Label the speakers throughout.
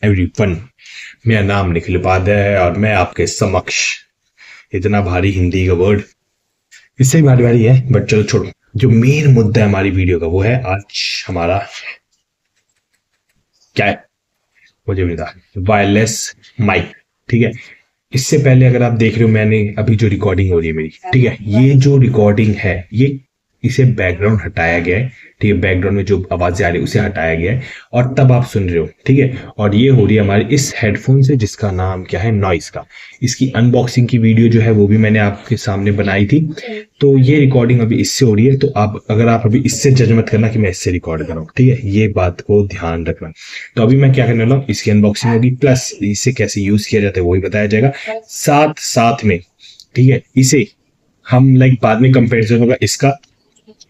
Speaker 1: Everyone, मेरा नाम निखिल उपाध्याय है और मैं आपके समक्ष इतना भारी हिंदी का वर्ड इससे भी भारी भारी है, बट चलो छोड़ो। जो मेन मुद्दा है हमारी वीडियो का वो है आज हमारा क्या है, मुझे भी बता। वायरलेस माइक, ठीक है। इससे पहले अगर आप देख रहे हो, मैंने अभी जो रिकॉर्डिंग हो रही है मेरी, ठीक है, ये जो रिकॉर्डिंग है ये इसे बैकग्राउंड हटाया गया है, ठीक है। बैकग्राउंड में जो आवाजें आ रही है उसे हटाया गया है और तब आप सुन रहे हो, ठीक है। और ये हो रही है हमारे इस हेडफोन से जिसका नाम क्या है, नॉइस का। इसकी अनबॉक्सिंग की वीडियो जो है वो भी मैंने आपके सामने बनाई थी। तो ये रिकॉर्डिंग अभी इससे हो रही है, तो आप अभी इससे जज मत करना कि मैं इससे रिकॉर्ड कर रहा हूँ, ठीक है। ये बात को ध्यान रखना। तो अभी मैं क्या करने वाला हूँ, इसकी अनबॉक्सिंग होगी, प्लस इसे कैसे यूज किया जाता है वो भी बताया जाएगा साथ साथ में, ठीक है। इसे हम बाद में कंपेरिजन होगा इसका।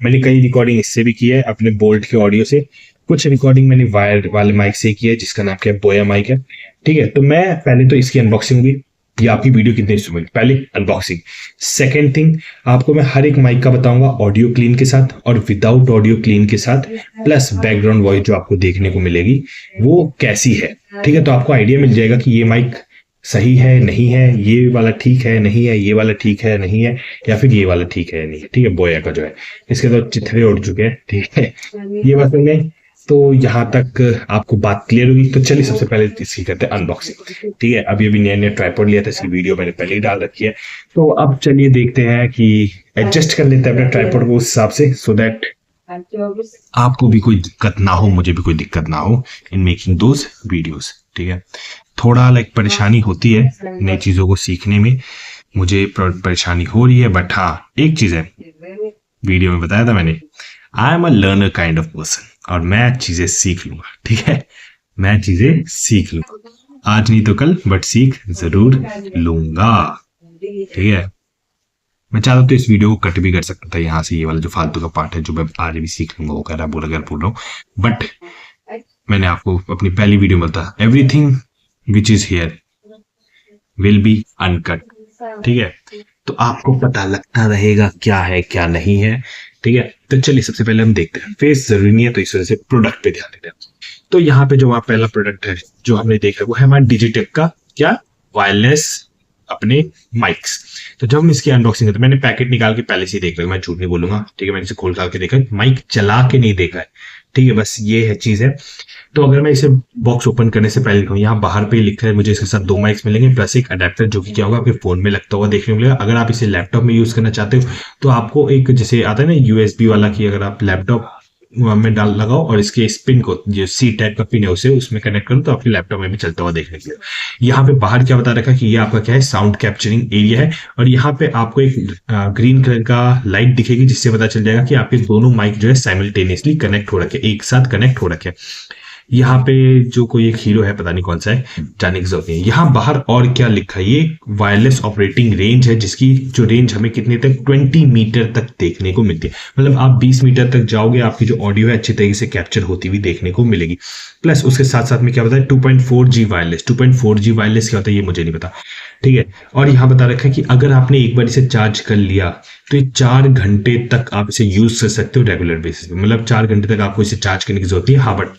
Speaker 1: मैंने कई रिकॉर्डिंग इससे भी की है अपने बोल्ट के ऑडियो से, कुछ रिकॉर्डिंग मैंने वायर वाले माइक से की है जिसका नाम क्या है, बोया माइक है, ठीक है। तो मैं पहले तो इसकी अनबॉक्सिंग होगी। ये आपकी वीडियो कितनी सुनी, पहले अनबॉक्सिंग। सेकंड थिंग, आपको मैं हर एक माइक का बताऊंगा ऑडियो क्लीन के साथ और विदाउट ऑडियो क्लीन के साथ, प्लस बैकग्राउंड वॉइस जो आपको देखने को मिलेगी वो कैसी है, ठीक है। तो आपको आइडिया मिल जाएगा कि ये माइक सही है नहीं है, ये वाला ठीक है नहीं है, ये वाला ठीक है नहीं है, या फिर ये वाला ठीक है नहीं है, ठीक है। बोया का जो है इसके तो चिथड़े उड़ चुके हैं, ठीक है। ये बात समझ में, तो यहाँ तक आपको बात क्लियर होगी। तो चलिए सबसे पहले इसकी करते हैं अनबॉक्सिंग, ठीक है। अभी अभी नया नया ट्राइपॉड लिया था, इसकी वीडियो मैंने पहले ही डाल रखी है। तो अब चलिए देखते हैं कि एडजस्ट कर लेते हैं अपने ट्राइपॉड को उस हिसाब से, सो दैट आपको भी कोई दिक्कत ना हो, मुझे भी कोई दिक्कत ना हो इन मेकिंग दोज वीडियोस, ठीक है। थोड़ा परेशानी होती है नई चीजों को सीखने में, मुझे परेशानी हो रही है, बट हाँ एक चीज है, वीडियो में बताया था मैंने, I am a learner kind of person और मैं चीजें सीख लूंगा, ठीक है। मैं चीजें सीख लूंगा, आज नहीं तो कल, बट सीख जरूर लूंगा, ठीक है। मैं चाहता तो इस वीडियो को कट भी कर सकता था यहाँ से, ये वाला जो फालतू का पार्ट है जो मैं आज भी सीख लूंगा वो कह रहा बोल रहा हूँ, बट मैंने आपको अपनी पहली वीडियो में बताया everything which is here will be uncut, ठीक है। तो आपको पता लगता रहेगा क्या है क्या नहीं है, ठीक है। तो चलिए सबसे पहले हम देखते हैं, फेस जरूरी नहीं है तो इस वजह से प्रोडक्ट पे ध्यान देते हैं। तो यहाँ पे जो पहला प्रोडक्ट है जो हमने देखा वो है हमारा डिजिटेक का क्या, वायरलेस अपने माइक्स। तो जब हम इसकी अनबॉक्सिंग करते, मैंने पैकेट निकाल के पहले से ही देख लिया, मैं झूठ नहीं बोलूंगा, ठीक है। मैंने इसे खोल खा के देखा, माइक चला के नहीं देखा है, ठीक है। बस ये है चीज है। तो अगर मैं इसे बॉक्स ओपन करने से पहले लिखूँ, यहाँ बाहर पे लिखा है मुझे इसके साथ 2 माइक्स मिलेंगे प्लस एक अडेप्टर, जो कि क्या होगा आपके फोन में लगता हुआ देखने को मिलेगा। अगर आप इसे लैपटॉप में यूज करना चाहते हो तो आपको एक जैसे आता है ना यूएसबी वाला, की अगर आप लैपटॉप में डाल लगाओ और इसके इस पिन को, जो सी टाइप का पिन है उसे उसमें कनेक्ट करो तो आपके लैपटॉप में भी चलता हुआ देखने के लिए। यहाँ पे बाहर क्या बता रखा है कि ये आपका क्या है, साउंड कैप्चरिंग एरिया है। और यहाँ पे आपको एक ग्रीन कलर का लाइट दिखेगी जिससे पता चल जाएगा कि आपके दोनों माइक जो है साइमल्टेनियसली कनेक्ट हो रखे, एक साथ कनेक्ट हो रखे। यहाँ पे जो कोई एक हीरो है, पता नहीं कौन सा है, जाने की जरूरत नहीं है। यहाँ बाहर और क्या लिखा है, ये वायरलेस ऑपरेटिंग रेंज है जिसकी जो रेंज हमें कितने तक, 20 मीटर तक देखने को मिलती है। मतलब आप 20 मीटर तक जाओगे, आपकी जो ऑडियो है अच्छी तरीके से कैप्चर होती हुई देखने को मिलेगी। प्लस उसके साथ साथ में क्या बताया, 2.4G वायरलेस। 2.4G वायरलेस क्या होता है ये मुझे नहीं पता, ठीक है। और यहाँ बता रखा है कि अगर आपने एक बार इसे चार्ज कर लिया तो ये 4 घंटे तक आप इसे यूज कर सकते हो रेगुलर बेसिस पे। मतलब 4 घंटे तक आपको इसे चार्ज करने की जरूरत है, हाँ, बट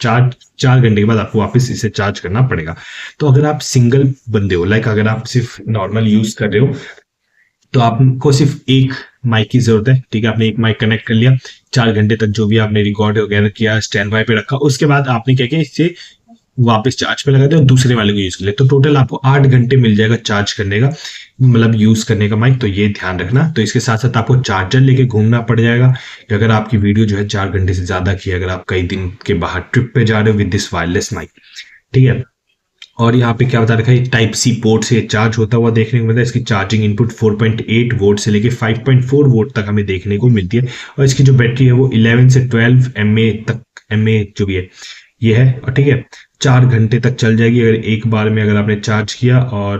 Speaker 1: 4 घंटे के बाद आपको वापस इसे चार्ज करना पड़ेगा। तो अगर आप सिंगल बंदे हो, अगर आप सिर्फ नॉर्मल यूज कर रहे हो तो आपको सिर्फ एक माइक की जरूरत है, ठीक है। आपने एक माइक कनेक्ट कर लिया, 4 घंटे तक जो भी आपने रिकॉर्ड वगैरह किया स्टैंड बाय पे रखा, उसके बाद आपने क्या किया, इसे वापस चार्ज पे लगा दिया और दूसरे वाले को यूज कर लिया, तो टोटल आपको 8 घंटे मिल जाएगा चार्ज करने का, मतलब यूज करने का माइक। तो ये ध्यान रखना। तो इसके साथ साथ आपको चार्जर लेके घूमना पड़ जाएगा कि अगर आपकी वीडियो जो है 4 घंटे से ज्यादा की, अगर आप कई दिन के बाहर ट्रिप पे जा रहे हो विद दिस वायरलेस माइक, ठीक है। और यहाँ पे क्या बता रखा है, टाइप सी पोर्ट से चार्ज होता हुआ देखने को मिलता है। इसकी चार्जिंग इनपुट 4.8 वोल्ट से लेके 5.4 वोल्ट तक हमें देखने को मिलती है। और इसकी जो बैटरी है वो 11 से 12 mAh तक, mAh जो भी है ये है, और ठीक है 4 घंटे तक चल जाएगी अगर एक बार में अगर आपने चार्ज किया। और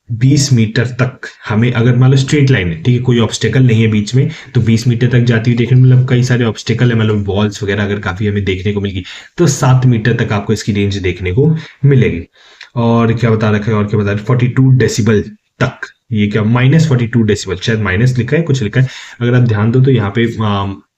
Speaker 1: 20 मीटर तक हमें, अगर मान लो स्ट्रेट लाइन है, ठीक है, कोई ऑब्स्टेकल नहीं है बीच में, तो 20 मीटर तक जाती हुई देखने, मतलब कई सारे ऑब्स्टेकल है, मतलब वॉल्स वगैरह अगर काफी हमें देखने को मिलेगी तो 7 मीटर तक आपको इसकी रेंज देखने को मिलेगी। और क्या बता रखा है, और क्या बता रहा है, 42 डेसिबल तक, ये क्या -42 डेसिबल, शायद माइनस लिखा है, कुछ लिखा है, अगर आप ध्यान दो तो यहाँ पे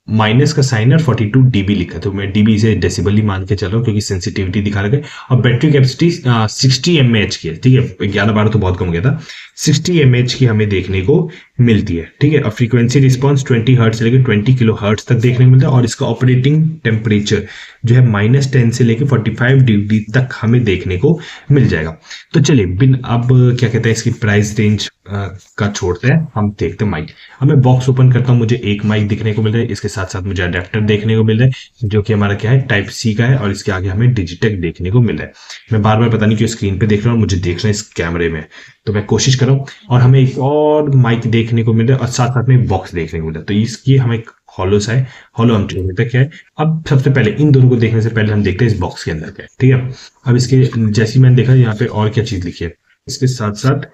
Speaker 1: माइनस का साइन है और 42 dB लिखा है, तो मैं dB से डेसिबल ही मान के चल रहा हूँ क्योंकि सेंसिटिविटी दिखा रखा है। और बैटरी कैपेसिटी 60 mAh की है, ठीक है, 11-12 तो बहुत कम हो गया था, 60 mAh की हमें देखने को मिलती है, ठीक है। और फ्रीक्वेंसी रिस्पॉन्स 20 हर्ट्ज से लेकर 20 किलो हर्ट्ज तक देखने को मिलता है। और इसका ऑपरेटिंग टेम्परेचर जो है -10 से लेकर 45 डिग्री तक हमें देखने को मिल जाएगा। तो चलिए बिन अब क्या कहते हैं इसकी प्राइस रेंज का छोड़ते हैं, हम देखते हैं माइक। अब मैं बॉक्स ओपन करता हूँ, मुझे एक माइक दिखने को मिल रहा है, इसके साथ साथ मुझे अडेप्टर देखने को मिल रहा है जो कि हमारा क्या है टाइप सी का है, और इसके आगे हमें डिजिटेक देखने को मिल रहा है। मैं बार बार पता नहीं क्यों स्क्रीन पे देख रहा हूँ, मुझे देखना है इस कैमरे में, तो मैं कोशिश कर रहा हूँ। और हमें एक और माइक देखने को मिल रहा है और साथ साथ में बॉक्स देखने को मिल रहा है, तो इसकी हमें हॉलो सा है, हॉलो हम छोड़ने तक क्या है। अब सबसे पहले इन दोनों को देखने से पहले हम देखते हैं इस बॉक्स के अंदर क्या है, ठीक है। अब इसके जैसे मैंने देखा यहाँ पे और क्या चीज लिखी है, इसके साथ साथ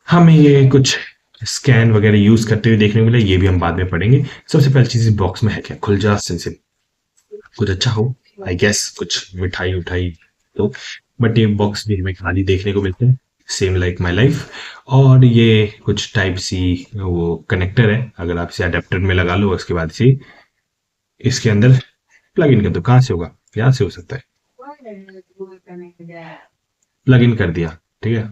Speaker 1: हमें ये कुछ स्कैन वगैरह यूज करते हुए देखने को मिला, ये भी हम बाद में पढ़ेंगे। सबसे पहली चीज इस बॉक्स में है क्या, खुल जा सिंसिल, कुछ अच्छा हो आई गेस, कुछ मिठाई उठाई तो, बट ये बॉक्स भी हमें खाली देखने को मिलते हैं, सेम लाइक माई लाइफ। और ये कुछ टाइप सी वो कनेक्टर है, अगर आप इसे अडेप्टर में लगा लो उसके बाद इसे इसके अंदर प्लग इन कर दो। कहाँ से होगा, यहाँ से हो सकता है, प्लग इन कर दिया, ठीक है,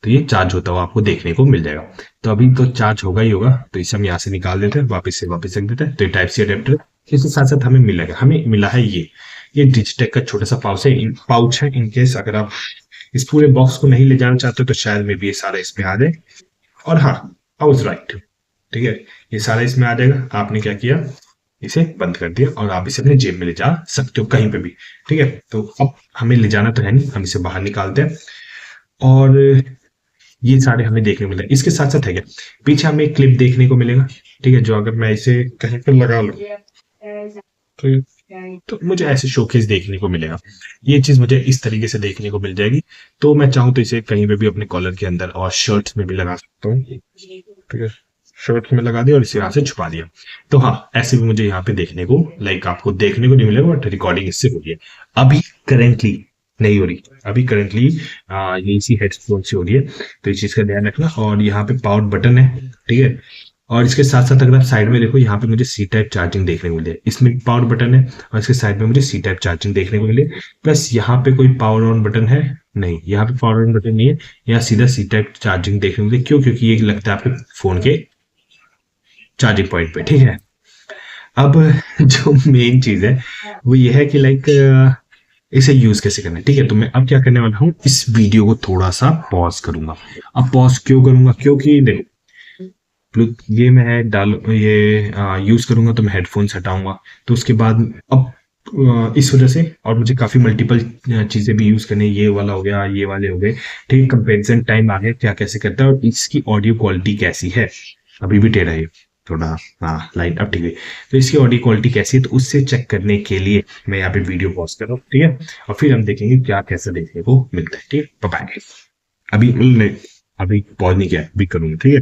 Speaker 1: तो ये चार्ज होता हुआ आपको देखने को मिल जाएगा। तो अभी तो चार्ज होगा ही होगा, तो इसे हम यहाँ से निकाल देते हैं, वापस से वापस रख देते हैं। तो ये टाइप सी अडेप्टर, इसके साथ साथ हमें मिला है ये डिजिटेक का छोटा सा पाउच है, इनकेस अगर आप इस पूरे बॉक्स को नहीं ले जाना चाहते तो शायद में भी ये सारा इसमें आ जाए। और हाँ, आई वाज राइट, ठीक है, ये सारा इसमें आ जाएगा। आपने क्या किया, इसे बंद कर दिया और आप इसे अपने जेब में ले जा सकते हो कहीं पे भी, ठीक है। तो अब हमें ले जाना तो है नहीं, हम इसे बाहर निकालते हैं और ये सारे हमें देखने को मिले। इसके साथ साथ है क्या, पीछे हमें एक क्लिप देखने को मिलेगा, ठीक है, जो अगर मैं इसे कहीं पर लगा लूं तो मुझे ऐसे शोकेस देखने को मिलेगा। ये चीज मुझे इस तरीके से देखने को मिल जाएगी, तो मैं चाहूँ तो इसे कहीं पे भी अपने कॉलर के अंदर और शर्ट्स में भी लगा सकता हूँ, ठीक है, शर्ट्स में लगा दिया और इसे यहाँ से छुपा दिया। तो हाँ, ऐसे भी मुझे यहाँ पे देखने को आपको देखने को नहीं मिलेगा, बट रिकॉर्डिंग इससे हो रही है। अभी करेंटली नहीं हो रही, अभी करंटली ये इसी हेडफोन से हो रही है, तो इस चीज का ध्यान रखना। और यहाँ पे पावर बटन है, ठीक है, और इसके साथ साथ अगर आप साइड में देखो, यहाँ पे मुझे सी टाइप चार्जिंग देखने को मिले, इसमें पावर बटन है और इसके साइड में मुझे सी टाइप चार्जिंग देखने को मिले। प्लस यहाँ पे कोई पावर ऑन बटन है नहीं, यहाँ पे पावर ऑन बटन नहीं है, यहाँ सीधा सी टाइप चार्जिंग देखने को मिले। क्यों, क्योंकि ये लगता है आपके फोन के चार्जिंग पॉइंट पे, ठीक है। अब जो मेन चीज है वो ये है कि इसे यूज कैसे करना है, ठीक है। तो मैं अब क्या करने वाला हूँ, इस वीडियो को थोड़ा सा पॉज करूंगा। अब पॉज क्यों करूंगा, क्योंकि देखो ये मैं ये यूज करूंगा तो मैं हेडफोन्स हटाऊंगा, तो उसके बाद अब इस वजह से, और मुझे काफी मल्टीपल चीजें भी यूज करनी है, ये वाला हो गया, ये वाले हो गए, ठीक। कंपेरिजन टाइम आ गया क्या कैसे करता है और इसकी ऑडियो क्वालिटी कैसी है, अभी भी टेढ़ा है थोड़ा, हाँ लाइन अब ठीक है। तो इसकी ऑडियो क्वालिटी कैसी है, तो उससे चेक करने के लिए मैं यहाँ पे वीडियो पॉज कर रहा हूँ, ठीक है, और फिर हम देखेंगे क्या कैसा देखने को मिलता है, ठीक है। बाय, अभी पॉज नहीं किया, अभी करूंगा, ठीक है।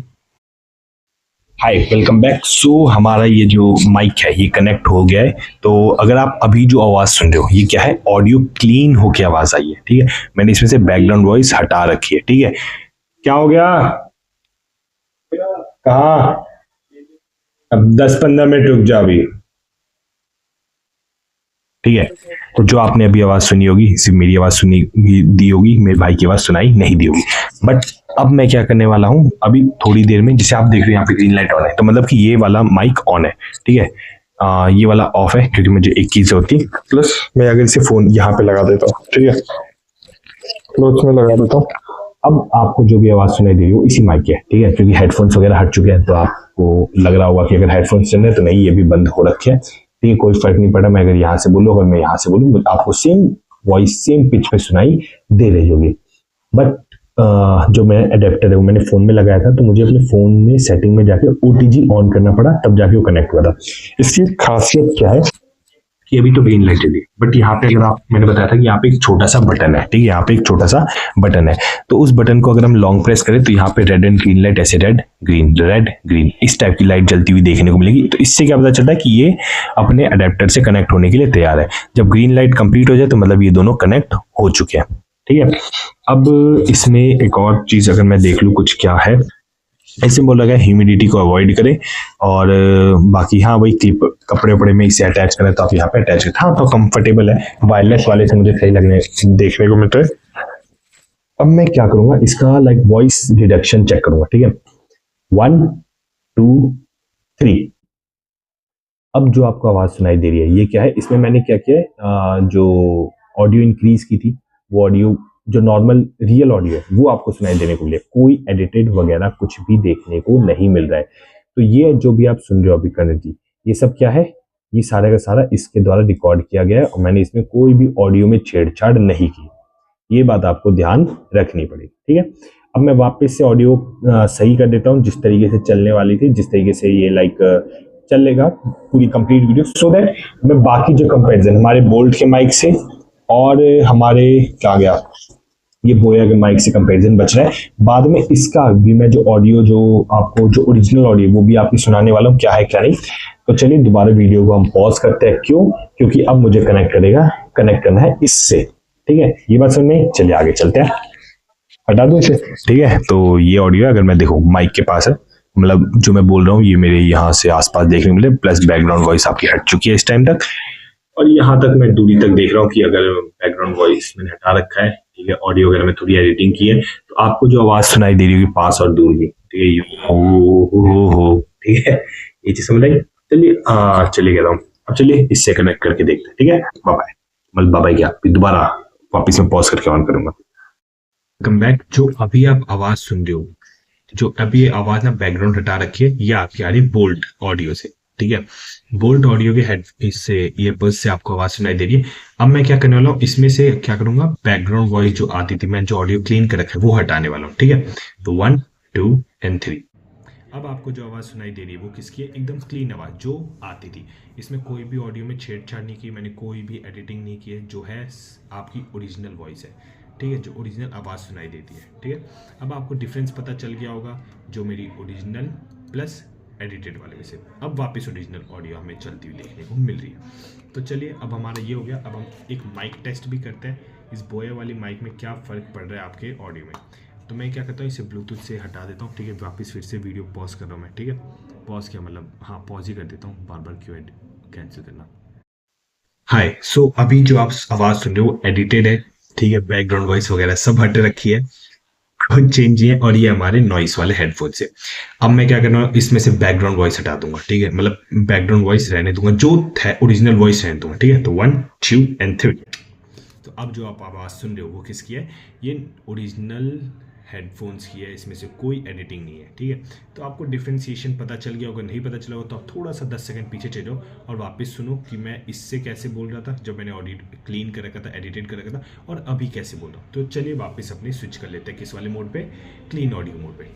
Speaker 1: हाय, वेलकम बैक। सो हमारा ये जो माइक है ये कनेक्ट हो गया है, तो अगर आप अभी जो आवाज सुन रहे हो ये क्या है, ऑडियो क्लीन होके आवाज आई है, ठीक है। मैंने इसमें से बैकग्राउंड वॉइस हटा रखी है, ठीक है। क्या हो गया, कहा, अब 10-15 मिनट रुक जा अभी, ठीक है। तो जो आपने अभी आवाज सुनी होगी सिर्फ मेरी आवाज सुनी दी होगी, मेरे भाई की आवाज सुनाई नहीं दी होगी। बट अब मैं क्या करने वाला हूं, अभी थोड़ी देर में, जैसे आप देख रहे हो यहाँ पे ग्रीन लाइट ऑन है, तो मतलब कि ये वाला माइक ऑन है, ठीक है। ये वाला ऑफ है क्योंकि मुझे एक चीज होती है। प्लस मैं अगर इसे फोन यहाँ पे लगा देता हूँ, ठीक है, क्लोज में लगा देता हूँ, अब आपको जो भी आवाज सुनाई दे रही हो इसी माइक की है, ठीक है, क्योंकि हेडफोन्स वगैरह हट चुके हैं, तो आपको लग रहा होगा कि अगर हेडफोन्स चल रहे हैं तो नहीं, ये भी बंद हो रखे हैं, ठीक है। कोई फर्क नहीं पड़ा, मैं अगर यहाँ से बोलूँ, अगर मैं यहाँ से बोलूँ, आपको सेम वॉइस सेम पिच पे सुनाई दे रही होगी। बट जो मैं अडेप्टर है वो मैंने फोन में लगाया था, तो मुझे अपने फोन में सेटिंग में जाके OTG ऑन करना पड़ा, तब जाके वो कनेक्ट हुआ था। इसकी खासियत क्या है कि अभी तो ग्रीन लाइट चली, बट यहाँ पे अगर मैंने बताया था कि यहाँ पे एक छोटा सा बटन है, ठीक है, यहाँ पे एक छोटा सा बटन है, तो उस बटन को अगर हम लॉन्ग प्रेस करें तो यहाँ पे रेड एंड ग्रीन लाइट, ऐसे रेड ग्रीन इस टाइप की लाइट जलती हुई देखने को मिलेगी। तो इससे क्या पता चलता है कि ये अपने अडेप्टर से कनेक्ट होने के लिए तैयार है। जब ग्रीन लाइट कंप्लीट हो जाए तो मतलब ये दोनों कनेक्ट हो चुके हैं, ठीक है। अब इसमें एक और चीज अगर मैं देख लूं कुछ क्या है, ऐसे बोला गया ह्यूमिडिटी को अवॉइड करें, और बाकी हाँ वही क्लिप कपड़े वपड़े में इसे अटैच करें तो आप यहाँ पे अटैच करें। हाँ तो कंफर्टेबल है, वायरलेस वाले से मुझे सही लगने देखने को मिलता है। अब मैं क्या करूंगा, इसका लाइक वॉइस रिडक्शन चेक करूंगा, ठीक है। 1 2 3। अब जो आपको आवाज सुनाई दे रही है ये क्या है, इसमें मैंने क्या किया है, जो ऑडियो इंक्रीज की थी वो ऑडियो जो नॉर्मल रियल ऑडियो है वो आपको सुनाई देने को मिले, कोई एडिटेड वगैरह कुछ भी देखने को नहीं मिल रहा है। तो ये जो भी आप सुन रहे हो अभी करंटली, ये सब क्या है, ये सारा का सारा इसके द्वारा रिकॉर्ड किया गया है और मैंने इसमें कोई भी ऑडियो में छेड़छाड़ नहीं की। ये बात आपको ध्यान रखनी पड़ेगी, ठीक है। अब मैं वापस से ऑडियो सही कर देता हूँ जिस तरीके से चलने वाली थी, जिस तरीके से ये लाइक चलेगा पूरी कंप्लीट वीडियो, सो दैट मैं बाकी जो कंपैरिजन हमारे बोल्ट के माइक से और हमारे क्या गया ये बोया के माइक से कंपैरिजन बच रहा है। बाद में इसका भी मैं जो ऑडियो जो आपको जो ओरिजिनल ऑडियो वो भी आपकी सुनाने वाला हूँ क्या है क्या नहीं। तो चलिए दोबारा वीडियो को हम पॉज करते हैं, क्यों, क्योंकि अब मुझे कनेक्ट करना है इससे, ठीक है। ये बात समझ में, चलिए आगे चलते हैं, हटा दो इसे, ठीक है। तो ये ऑडियो अगर मैं देखो माइक के पास है, मतलब जो मैं बोल रहा हूँ ये मेरे यहाँ से आसपास देखने को मिले, प्लस बैकग्राउंड वॉइस आपकी हट चुकी है इस टाइम तक, और यहाँ तक मैं दूरी तक देख रहा हूँ कि अगर बैकग्राउंड वॉइस मैंने हटा रखा है, ठीक है। ऑडियो वगैरह में थोड़ी एडिटिंग की है तो आपको जो आवाज सुनाई दे रही होगी पास और दूर की, ठीक है, हो, ठीक है, ये चीज समझ आई। चलिए चलिए कह रहा हूँ, अब चलिए इससे कनेक्ट करके देखते हैं, ठीक है। बाय, मतलब बाय क्या, दोबारा वापिस में पॉज करके ऑन करूंगा। Come back. जो अभी आप आवाज सुन रहे हो, जो अभी ये आवाज ना बैकग्राउंड हटा रखी है, ये आपकी आ रही है बोल्ट ऑडियो से, ठीक है। बोल्ट ऑडियो के हेड इससे ईयरबड्स से आपको आवाज सुनाई दे रही है। अब मैं क्या करने वाला हूँ, इसमें से क्या करूंगा, बैकग्राउंड वॉइस जो आती थी, मैं जो ऑडियो क्लीन कर रखा है वो हटाने वाला हूँ, ठीक है। तो 1 2 एंड 3। अब आपको जो आवाज सुनाई दे रही है वो किसकी है, एकदम क्लीन आवाज जो आती थी। इसमें कोई भी ऑडियो में छेड़छाड़ नहीं की, मैंने कोई भी एडिटिंग नहीं की है, जो है आपकी ओरिजिनल वॉइस है, ठीक है, जो ओरिजिनल आवाज़ सुनाई देती है, ठीक है। अब आपको डिफरेंस पता चल गया होगा जो मेरी ओरिजिनल प्लस एडिटेड वाले में से। अब वापस ओरिजिनल ऑडियो हमें चलती हुई देखने को मिल रही है। तो चलिए अब हमारा ये हो गया। अब हम एक माइक टेस्ट भी करते हैं, इस बोया वाली माइक में क्या फ़र्क पड़ रहा है आपके ऑडियो में। तो मैं क्या करता हूँ, इसे ब्लूटूथ से हटा देता हूँ, ठीक है। वापस फिर से वीडियो पॉज कर रहा हूँ मैं, ठीक है। पॉज किया मतलब हाँ पॉज ही कर देता हूँ, बार बार क्यों कैंसिल करना। हाय, सो अभी जो आप आवाज़ सुन रहे हो वो एडिटेड है, ठीक है। बैकग्राउंड वॉइस वगैरह सब हट रखी है, कुछ चेंज है, और ये हमारे नॉइस वाले हेडफोन से। अब मैं क्या करना, इसमें से बैकग्राउंड वॉइस हटा दूंगा, ठीक है, मतलब बैकग्राउंड वॉइस रहने दूंगा, जो ओरिजिनल वॉइस रहने दूंगा, ठीक है। तो 1 2 एंड 3। तो अब जो आप आवाज़ सुन रहे हो वो किसकी है, ये ओरिजिनल हेडफोन्स की है, इसमें से कोई एडिटिंग नहीं है, ठीक है। तो आपको डिफ्रेंशिएशन पता चल गया होगा, नहीं पता चला होगा तो आप थोड़ा सा 10 सेकंड पीछे चले जाओ और वापस सुनो कि मैं इससे कैसे बोल रहा था जब मैंने ऑडियो क्लीन कर रखा था, एडिटेड कर रखा था, और अभी कैसे बोल रहा हूँ। तो चलिए वापस अपने स्विच कर लेते हैं किस वाले मोड पे, क्लीन ऑडियो मोड पे।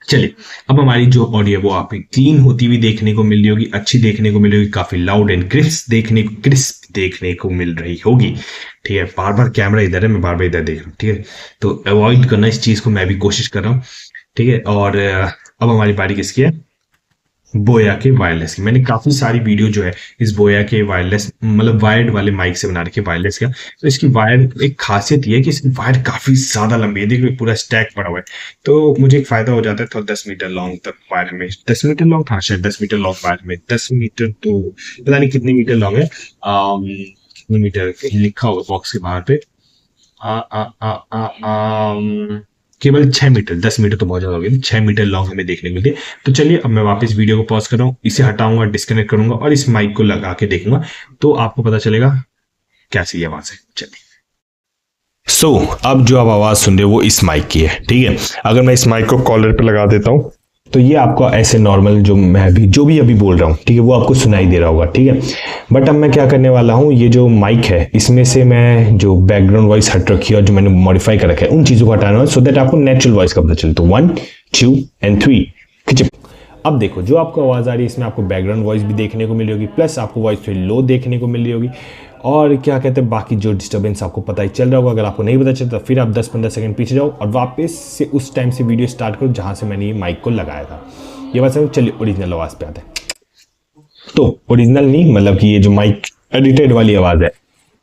Speaker 1: चलिए अब हमारी जो ऑडियो वो आपकी क्लीन होती हुई देखने को मिल रही होगी, अच्छी देखने को मिल रही होगी, काफी लाउड एंड क्रिस्प देखने को मिल रही होगी, ठीक है। बार बार कैमरा इधर है, मैं बार बार इधर देख रहा हूँ, ठीक है। तो अवॉइड करना इस चीज को, मैं भी कोशिश कर रहा हूँ, ठीक है। और अब हमारी बारी किसकी है, बोया के वायरलेस की। मैंने काफी सारी वीडियो जो है इस बोया के वायरलेस मतलब वायर्ड वाले माइक से बना रखे वायरलेस का। तो इसकी वायर एक खासियत ये है कि इसकी वायर काफी ज्यादा लंबी है, देखिए पूरा स्टैक पड़ा हुआ है। तो मुझे एक फायदा हो जाता है, तो 10 मीटर लॉन्ग तक वायर में, 10 मीटर लॉन्ग था शायद, 10 मीटर लॉन्ग वायर में, 10 मीटर तो पता नहीं कितने मीटर लॉन्ग है, कितने मीटर लिखा होगा बॉक्स के बाहर पे, केवल 6 मीटर, 10 मीटर तो बहुत ज्यादा हो गया, 6 मीटर लॉन्ग हमें देखने को मिलती है। तो चलिए अब मैं वापस वीडियो को पॉज कर रहा हूँ, इसे हटाऊंगा, डिस्कनेक्ट करूंगा और इस माइक को लगा के देखूंगा, तो आपको पता चलेगा कैसी ये आवाज है। चलिए अब जो आप आवाज सुन रहे हो वो इस माइक की है, ठीक है। अगर मैं इस माइक को कॉलर पे लगा देता हूँ तो ये आपको ऐसे नॉर्मल जो भी अभी बोल रहा हूँ, ठीक है, वो आपको सुनाई दे रहा होगा, ठीक है। बट अब मैं क्या करने वाला हूँ, ये जो माइक है इसमें से मैं जो बैकग्राउंड वॉइस हट रखी है और जो मैंने मॉडिफाई कर रखा है उन चीजों को हटाना है, सो दैट आपको नेचुरल वॉइस का पता चले। तो 1 2 एंड 3। अब देखो जो आपको आवाज आ रही है इसमें आपको बैकग्राउंड वॉइस भी देखने को मिल रही होगी, प्लस आपको वॉइस थोड़ी लो देखने को मिल रही होगी, और क्या कहते हैं बाकी जो डिस्टर्बेंस आपको पता ही चल रहा होगा। अगर आपको नहीं पता चलता फिर आप 10-15 सेकंड पीछे जाओ और वापस से उस टाइम से वीडियो स्टार्ट करो जहां से मैंने ये माइक को लगाया था। ये बात समझ, चलिए ओरिजिनल आवाज पे आते हैं। तो ओरिजिनल नहीं, मतलब कि ये जो माइक एडिटेड वाली आवाज है,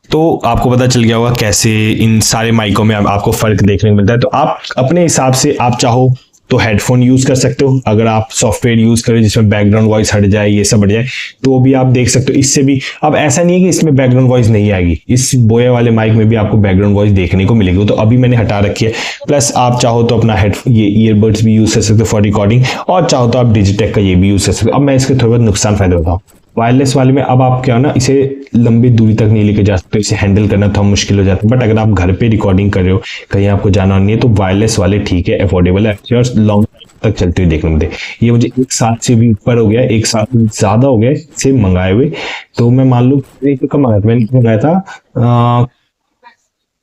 Speaker 1: तो आपको पता चल गया होगा कैसे इन सारे माइकों में आपको फर्क देखने को मिलता है। तो आप अपने हिसाब से आप चाहो
Speaker 2: तो हेडफोन यूज कर सकते हो। अगर आप सॉफ्टवेयर यूज करें जिसमें बैकग्राउंड वॉइस हट जाए, ये सब हट जाए, तो भी आप देख सकते हो। इससे भी अब ऐसा नहीं है कि इसमें बैकग्राउंड वॉइस नहीं आएगी, इस बोया वाले माइक में भी आपको बैकग्राउंड वॉइस देखने को मिलेगी, तो अभी मैंने हटा रखी है। प्लस आप चाहो तो अपना ये ईयरबड्स भी यूज कर सकते हो फॉर रिकॉर्डिंग, और चाहो तो आप डिजिटेक का ये भी यूज कर सकते हो। अब मैं इसके थोड़े बहुत नुकसान फायदे बताऊँ। वायरलेस वाले में अब आप क्या ना, इसे लंबी दूरी तक नहीं लेके जा सकते, इसे हैंडल करना थोड़ा मुश्किल हो जाता है। बट अगर आप घर पे रिकॉर्डिंग कर रहे हो, कहीं आपको जाना नहीं है, तो वायरलेस वाले ठीक है, अफोर्डेबल है और लॉन्ग तक चलते हुए देखने में दे। ये मुझे 1 साल से भी ऊपर हो गया, 1 साल ज्यादा हो गया इसे मंगाए हुए। तो मैं मान लो कब मंगाया था, मैंने मंगाया था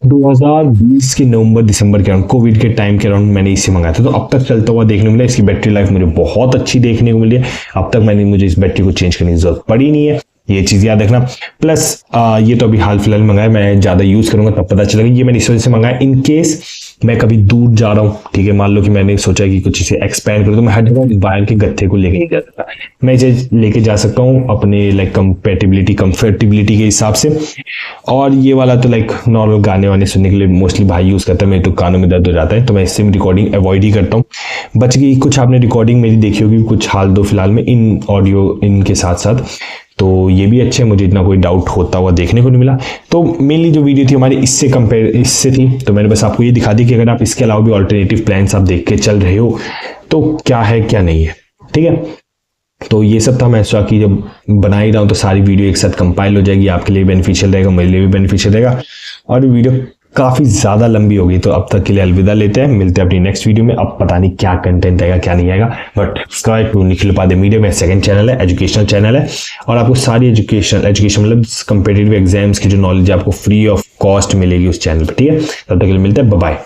Speaker 2: 2020 के नवंबर दिसंबर के अराउंड, कोविड के टाइम के अराउंड मैंने इसे मंगाया था। तो अब तक चलता हुआ देखने को मिला। इसकी बैटरी लाइफ मुझे बहुत अच्छी देखने को मिली है। अब तक मुझे इस बैटरी को चेंज करने की जरूरत पड़ी नहीं है, ये चीज याद रखना। प्लस ये तो अभी हाल फिलहाल मंगाया, मैं ज्यादा यूज करूंगा तब पता चलेगा। ये मैंने इस वजह से मंगाया, इन केस मैं कभी दूर जा रहा हूँ, ठीक है, मान लो कि मैंने सोचा कि कुछ इसे एक्सपैंड करूँ, तो मैं हर जगह वायर के गत्थे को लेके नहीं जा सकता। मैं इसे लेके जा सकता हूँ अपने लाइक कंफर्टेबिलिटी के हिसाब से। और ये वाला तो लाइक नॉर्मल गाने वाने सुनने के लिए मोस्टली भाई यूज करता है, मेरे तो कानों में दर्द हो जाता है, तो मैं इससे रिकॉर्डिंग अवॉइड ही करता हूँ। बच गई कुछ, आपने रिकॉर्डिंग मेरी देखी होगी कुछ हाल दो फिलहाल में इन ऑडियो इनके साथ साथ, तो ये भी अच्छे, मुझे इतना कोई डाउट होता हुआ देखने को नहीं मिला। तो मेनली जो वीडियो थी हमारी इससे थी, तो मैंने बस आपको ये दिखा दी कि अगर आप इसके अलावा भी ऑल्टरनेटिव प्लान्स आप देख के चल रहे हो तो क्या है क्या नहीं है, ठीक है। तो ये सब था, मैं सोचा कि जब बना ही रहा हूँ तो सारी वीडियो एक साथ कंपाइल हो जाएगी, आपके लिए बेनिफिशियल रहेगा, मेरे लिए भी बेनिफिशियल रहेगा। और वीडियो काफ़ी ज़्यादा लंबी होगी, तो अब तक के लिए अलविदा लेते हैं, मिलते हैं अपनी नेक्स्ट वीडियो में। अब पता नहीं क्या कंटेंट आएगा क्या नहीं आएगा, but subscribe to Nikhil Upadhyay media, मेरा सेकंड चैनल है, एजुकेशनल चैनल है, और आपको सारी एजुकेशन मतलब कंपेटिटिव एग्जाम्स की जो नॉलेज है आपको फ्री ऑफ कॉस्ट मिलेगी उस चैनल पर, ठीक है। तब तक के लिए मिलते हैं, बाय बाय।